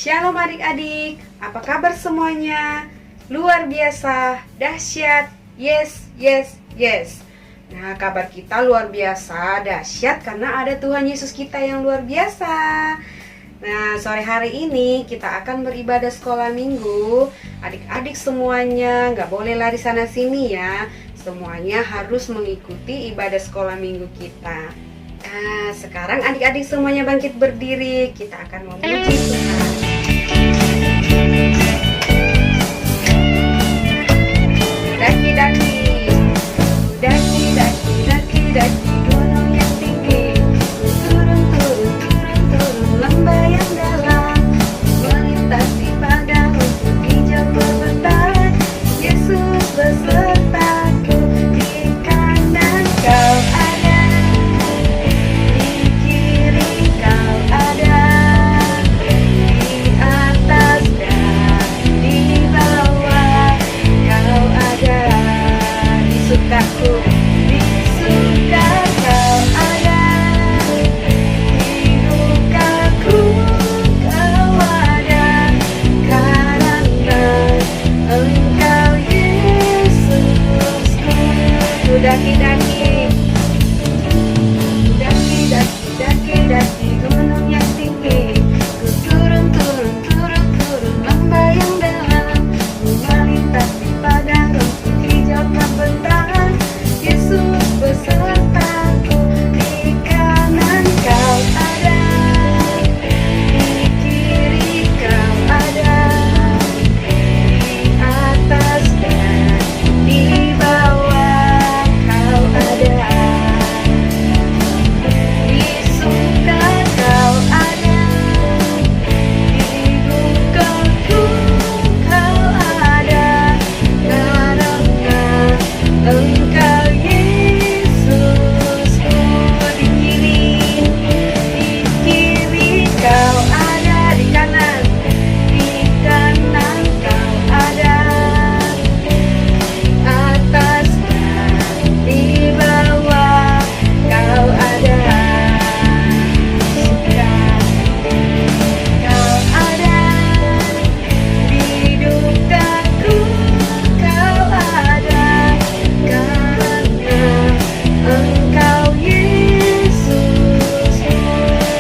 Shalom adik-adik, apa kabar semuanya? Luar biasa, dahsyat, yes, yes, yes. Nah, kabar kita luar biasa, dahsyat karena ada Tuhan Yesus kita yang luar biasa. Nah, sore hari ini kita akan beribadah sekolah minggu. Adik-adik semuanya nggak boleh lari sana sini ya. Semuanya harus mengikuti ibadah sekolah minggu kita. Nah, sekarang adik-adik semuanya bangkit berdiri. Kita akan memuji Tuhan. Daki-daki, daki-daki, daki-daki, gunung yang tinggi, turun-turun, turun-turun, lembah yang dalam, melintasi padang rumput hijau berbentar. Yesus besertaku, di kanan kau ada, di kiri kau ada, di atas dan di bawah kau ada, di sukaku, di suka kau ada, di dukaku kau ada, karena Engkau Yesusku. Daki-daki, daki-daki, daki-daki, gunung yang tinggi, ku turun-turun, turun-turun, lembah yang dalam, ku melintasi padang rumput hijau terbentang. Yesus besertaku, di kanan kau ada, di kiri kau ada, di atas dan di bawah kau ada, di suka kau ada, di dukaku kau ada, karena Engkau Yesusku. Di kiri kau ada, di kanan kau ada, atas dan di bawah kau ada, suka kau ada, di dukaku kau ada, karena Engkau Yesus,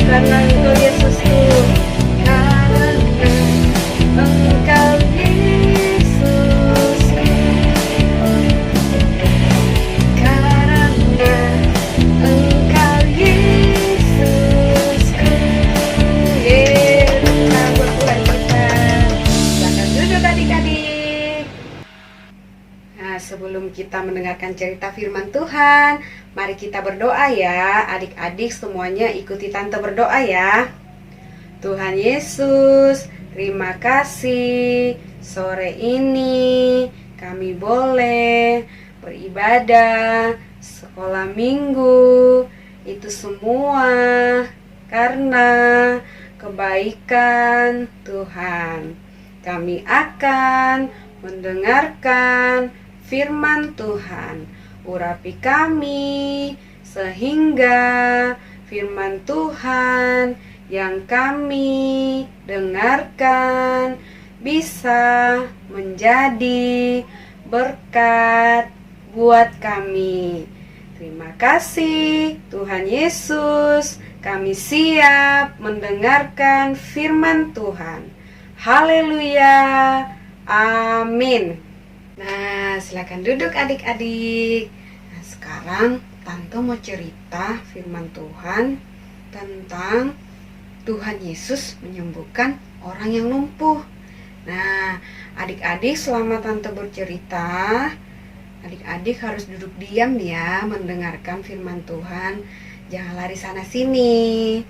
karena Engkau Yesusku, karena Engkau Yesusku, karena Engkau Yesusku. Kita buat Tuhan kita. Silakan duduk adik-adik. Nah, sebelum kita mendengarkan cerita firman Tuhan, mari kita berdoa ya. Adik-adik semuanya ikuti tante berdoa ya. Tuhan Yesus, terima kasih sore ini kami boleh beribadah sekolah minggu. Itu semua karena kebaikan Tuhan. Kami akan mendengarkan firman Tuhan. Urapi kami sehingga firman Tuhan yang kami dengarkan bisa menjadi berkat buat kami. Terima kasih Tuhan Yesus, kami siap mendengarkan firman Tuhan. Haleluya, amin. Nah, silakan duduk adik-adik. Nah, sekarang Tante mau cerita firman Tuhan tentang Tuhan Yesus menyembuhkan orang yang lumpuh. Nah, adik-adik selama Tante bercerita, adik-adik harus duduk diam ya, mendengarkan firman Tuhan. Jangan lari sana sini.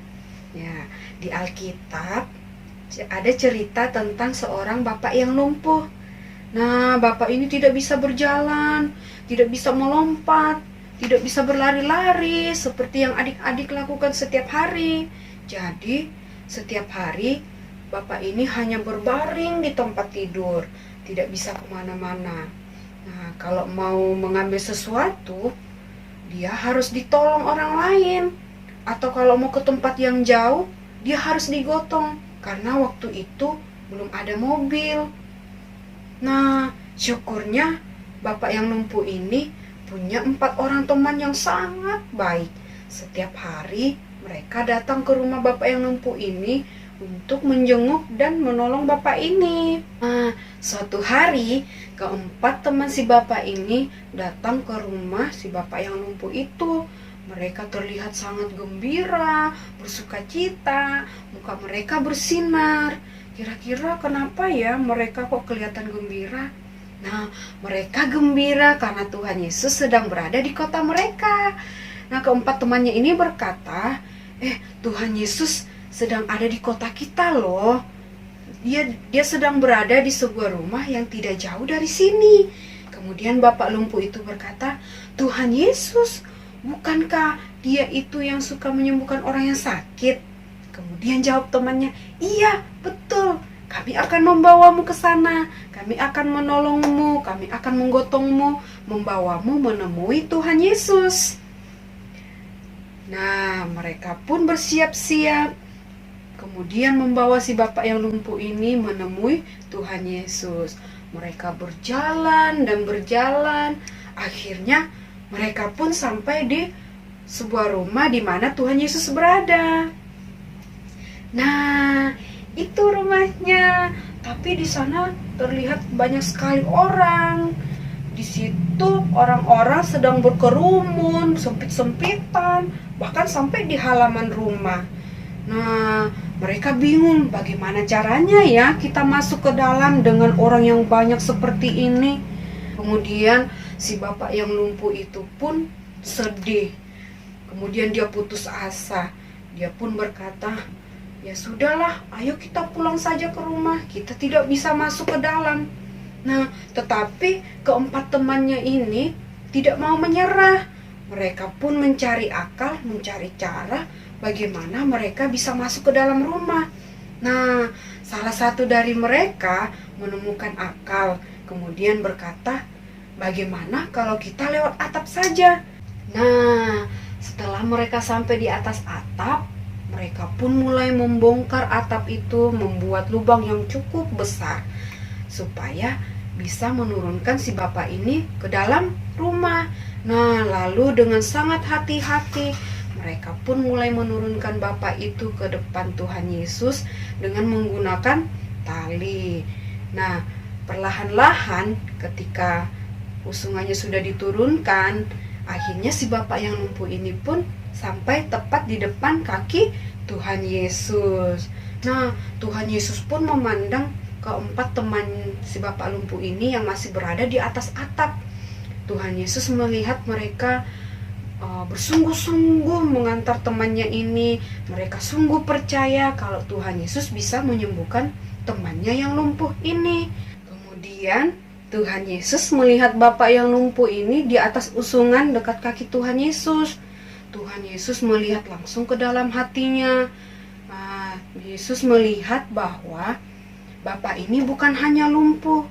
Ya, di Alkitab ada cerita tentang seorang bapak yang lumpuh. Nah, bapak ini tidak bisa berjalan, tidak bisa melompat, tidak bisa berlari-lari seperti yang adik-adik lakukan setiap hari. Jadi, setiap hari bapak ini hanya berbaring di tempat tidur, tidak bisa kemana-mana. Nah, kalau mau mengambil sesuatu, dia harus ditolong orang lain. Atau kalau mau ke tempat yang jauh, dia harus digotong karena waktu itu belum ada mobil. Nah, syukurnya bapak yang lumpuh ini punya 4 orang teman yang sangat baik. Setiap hari mereka datang ke rumah bapak yang lumpuh ini untuk menjenguk dan menolong bapak ini. Nah, suatu hari keempat teman si bapak ini datang ke rumah si bapak yang lumpuh itu. Mereka terlihat sangat gembira, bersukacita, muka mereka bersinar. Kira-kira kenapa ya mereka kok kelihatan gembira? Nah, mereka gembira karena Tuhan Yesus sedang berada di kota mereka. Nah, keempat temannya ini berkata, Tuhan Yesus sedang ada di kota kita loh. Dia sedang berada di sebuah rumah yang tidak jauh dari sini. Kemudian bapak lumpuh itu berkata, Tuhan Yesus, bukankah dia itu yang suka menyembuhkan orang yang sakit? Kemudian jawab temannya, iya betul, kami akan membawamu ke sana, kami akan menolongmu, kami akan menggotongmu, membawamu menemui Tuhan Yesus. Nah, mereka pun bersiap-siap. Kemudian membawa si bapak yang lumpuh ini menemui Tuhan Yesus. Mereka berjalan dan berjalan. Akhirnya mereka pun sampai di sebuah rumah di mana Tuhan Yesus berada. Nah, itu rumahnya. Tapi di sana terlihat banyak sekali orang. Di situ orang-orang sedang berkerumun, sempit-sempitan, bahkan sampai di halaman rumah. Nah, mereka bingung bagaimana caranya ya kita masuk ke dalam dengan orang yang banyak seperti ini. Kemudian si bapak yang lumpuh itu pun sedih. Kemudian dia putus asa. Dia pun berkata, ya sudahlah, ayo kita pulang saja ke rumah. Kita tidak bisa masuk ke dalam. Nah, tetapi keempat temannya ini tidak mau menyerah. Mereka pun mencari akal, mencari cara bagaimana mereka bisa masuk ke dalam rumah. Nah, salah satu dari mereka menemukan akal, kemudian berkata, bagaimana kalau kita lewat atap saja? Nah, setelah mereka sampai di atas atap, mereka pun mulai membongkar atap itu, membuat lubang yang cukup besar supaya bisa menurunkan si bapak ini ke dalam rumah. Nah, lalu dengan sangat hati-hati mereka pun mulai menurunkan bapak itu ke depan Tuhan Yesus dengan menggunakan tali. Nah, perlahan-lahan ketika usungannya sudah diturunkan, akhirnya si bapak yang lumpuh ini pun sampai tepat di depan kaki Tuhan Yesus. Nah, Tuhan Yesus pun memandang keempat teman si bapak lumpuh ini yang masih berada di atas atap. Tuhan Yesus melihat mereka bersungguh-sungguh mengantar temannya ini. Mereka sungguh percaya kalau Tuhan Yesus bisa menyembuhkan temannya yang lumpuh ini. Kemudian Tuhan Yesus melihat bapak yang lumpuh ini di atas usungan dekat kaki Tuhan Yesus. Tuhan Yesus melihat langsung ke dalam hatinya. Yesus melihat bahwa bapak ini bukan hanya lumpuh,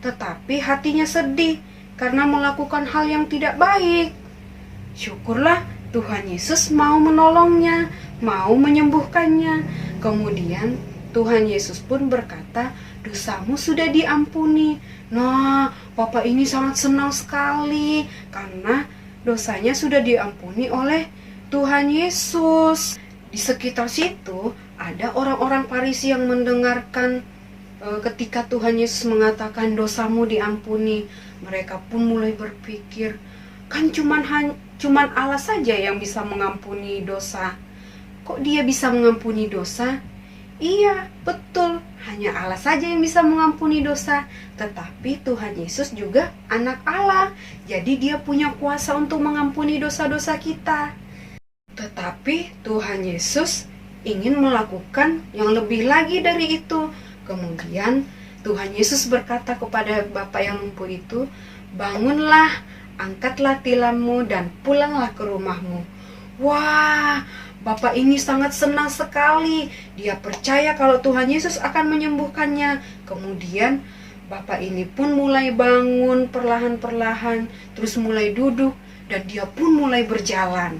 tetapi hatinya sedih karena melakukan hal yang tidak baik. Syukurlah Tuhan Yesus mau menolongnya, mau menyembuhkannya. Kemudian Tuhan Yesus pun berkata, dosamu sudah diampuni. Nah, bapak ini sangat senang sekali karena dosanya sudah diampuni oleh Tuhan Yesus. Di sekitar situ ada orang-orang Farisi yang mendengarkan ketika Tuhan Yesus mengatakan dosamu diampuni. Mereka pun mulai berpikir, kan cuman Allah saja yang bisa mengampuni dosa. Kok dia bisa mengampuni dosa? Iya, betul, hanya Allah saja yang bisa mengampuni dosa. Tetapi Tuhan Yesus juga anak Allah, jadi dia punya kuasa untuk mengampuni dosa-dosa kita. Tetapi Tuhan Yesus ingin melakukan yang lebih lagi dari itu. Kemudian Tuhan Yesus berkata kepada bapak yang lumpuh itu, bangunlah, angkatlah tilammu dan pulanglah ke rumahmu. Wah, bapak ini sangat senang sekali. Dia percaya kalau Tuhan Yesus akan menyembuhkannya. Kemudian bapak ini pun mulai bangun perlahan-perlahan, terus mulai duduk, dan dia pun mulai berjalan.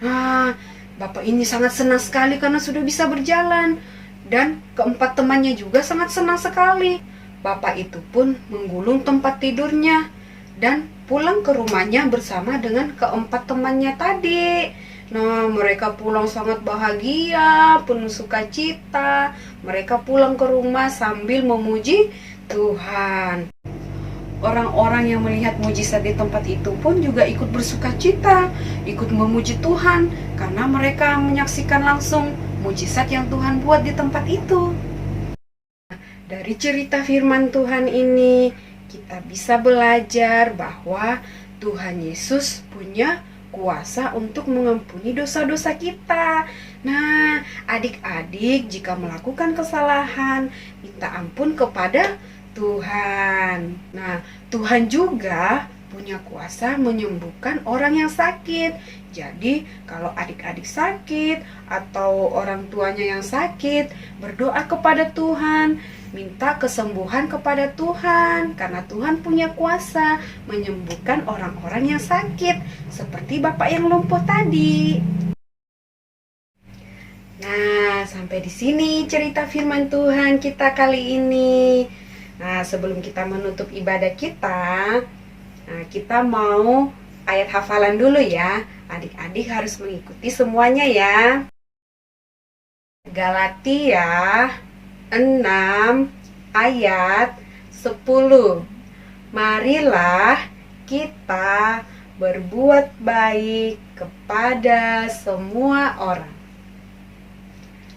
Nah, bapak ini sangat senang sekali karena sudah bisa berjalan. Dan keempat temannya juga sangat senang sekali. Bapak itu pun menggulung tempat tidurnya dan pulang ke rumahnya bersama dengan keempat temannya tadi. Nah, mereka pulang sangat bahagia, penuh sukacita. Mereka pulang ke rumah sambil memuji Tuhan. Orang-orang yang melihat mujizat di tempat itu pun juga ikut bersukacita, ikut memuji Tuhan, karena mereka menyaksikan langsung mujizat yang Tuhan buat di tempat itu. Dari cerita firman Tuhan ini, kita bisa belajar bahwa Tuhan Yesus punya kuasa untuk mengampuni dosa-dosa kita. Nah, adik-adik jika melakukan kesalahan, minta ampun kepada Tuhan. Nah, Tuhan juga punya kuasa menyembuhkan orang yang sakit. Jadi, kalau adik-adik sakit atau orang tuanya yang sakit, berdoa kepada Tuhan, minta kesembuhan kepada Tuhan, karena Tuhan punya kuasa menyembuhkan orang-orang yang sakit, seperti Bapak yang lumpuh tadi. Nah, sampai di sini cerita firman Tuhan kita kali ini. Nah, sebelum kita menutup ibadah kita, kita mau ayat hafalan dulu ya. Adik-adik harus mengikuti semuanya ya. Galatia 6 ayat 10. Marilah kita berbuat baik kepada semua orang.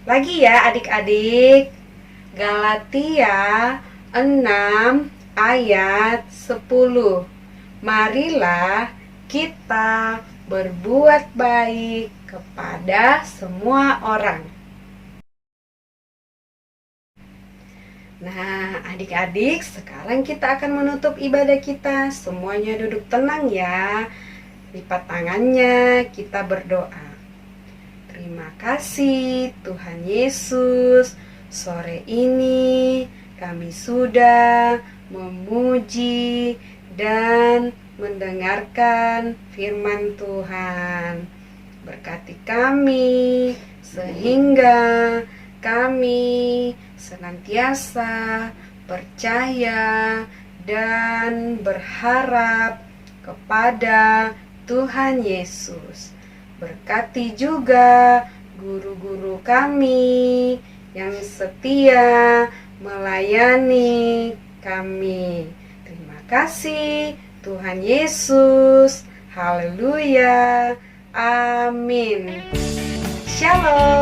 Lagi ya adik-adik. Galatia 6 ayat 10. Marilah kita berbuat baik kepada semua orang. Nah, adik-adik, sekarang kita akan menutup ibadah kita. Semuanya duduk tenang ya. Lipat tangannya, kita berdoa. Terima kasih Tuhan Yesus. Sore ini kami sudah memuji dan mendengarkan firman Tuhan. Berkati kami sehingga kami senantiasa percaya dan berharap kepada Tuhan Yesus. Berkati juga guru-guru kami yang setia melayani kami. Terima kasih Tuhan Yesus. Haleluya. Amin. Shalom.